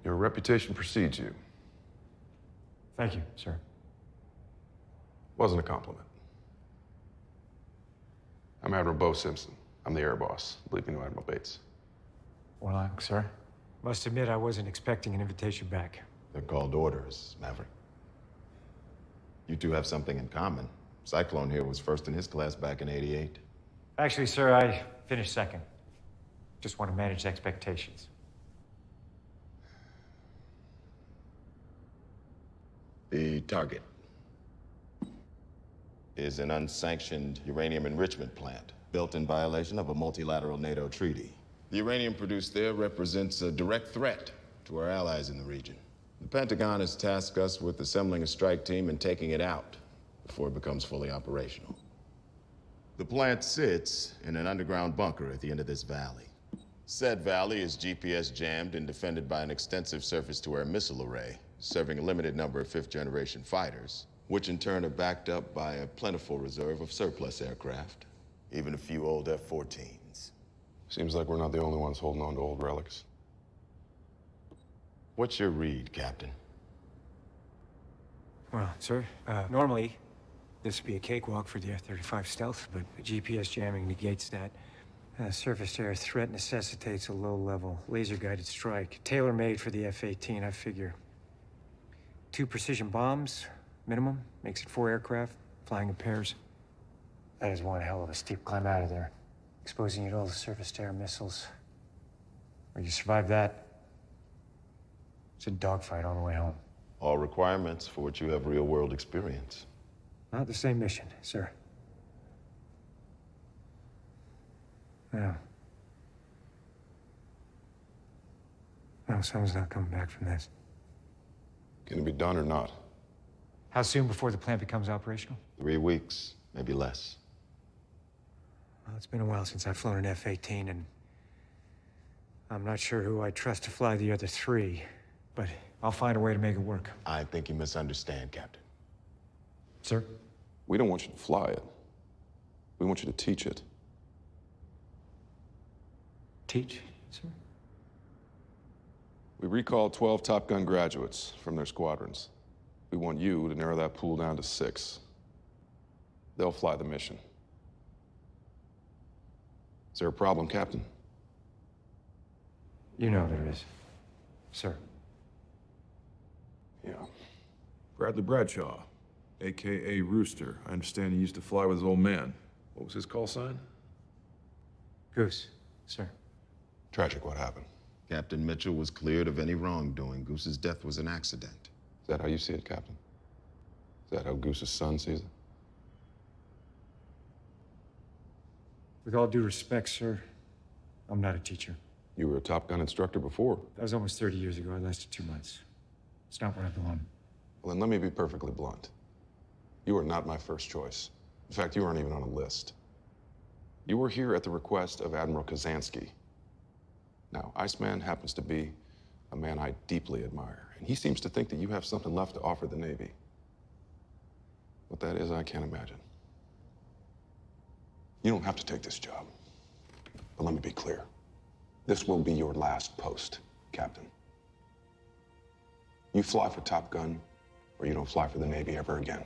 Your reputation precedes you. Thank you, sir. Wasn't a compliment. I'm Admiral Bo Simpson. I'm the air boss. Believe me, no Admiral Bates. Well, sir. Must admit, I wasn't expecting an invitation back. They're called orders, Maverick. You two have something in common. Cyclone here was first in his class back in '88. Actually, sir, I finished second. Just want to manage expectations. The target is an unsanctioned uranium enrichment plant built in violation of a multilateral NATO treaty. The uranium produced there represents a direct threat to our allies in the region. The Pentagon has tasked us with assembling a strike team and taking it out before it becomes fully operational. The plant sits in an underground bunker at the end of this valley. Said valley is GPS jammed and defended by an extensive surface-to-air missile array, serving a limited number of fifth-generation fighters, which in turn are backed up by a plentiful reserve of surplus aircraft, even a few old F-14s. Seems like we're not the only ones holding on to old relics. What's your read, Captain? Well, sir, normally this would be a cakewalk for the F-35 stealth, but GPS jamming negates that. Surface-to-air threat necessitates a low-level, laser-guided strike, tailor-made for the F-18, I figure. 2 precision bombs, minimum, makes it 4 aircraft, flying in pairs. That is one hell of a steep climb out of there, exposing you to all the surface-to-air missiles. Or you survive that, it's a dogfight all the way home. All requirements for which you have real-world experience. Not the same mission, sir. No. No, someone's not coming back from this. Can it be done or not? How soon before the plant becomes operational? 3 weeks, maybe less. Well, it's been a while since I've flown an F-18, and I'm not sure who I trust to fly the other 3, but I'll find a way to make it work. I think you misunderstand, Captain. Sir? We don't want you to fly it. We want you to teach it. Teach, sir? We recalled 12 Top Gun graduates from their squadrons. We want you to narrow that pool down to 6. They'll fly the mission. Is there a problem, Captain? You know there is, sir. Yeah. Bradley Bradshaw, a.k.a. Rooster. I understand he used to fly with his old man. What was his call sign? Goose, sir. Tragic what happened. Captain Mitchell was cleared of any wrongdoing. Goose's death was an accident. Is that how you see it, Captain? Is that how Goose's son sees it? With all due respect, sir, I'm not a teacher. You were a Top Gun instructor before. That was almost 30 years ago. I lasted 2 months. It's not where I belong. Well, then let me be perfectly blunt. You are not my first choice. In fact, you aren't even on a list. You were here at the request of Admiral Kazansky. Now, Iceman happens to be a man I deeply admire, and he seems to think that you have something left to offer the Navy. What that is, I can't imagine. You don't have to take this job. But let me be clear. This will be your last post, Captain. You fly for Top Gun, or you don't fly for the Navy ever again.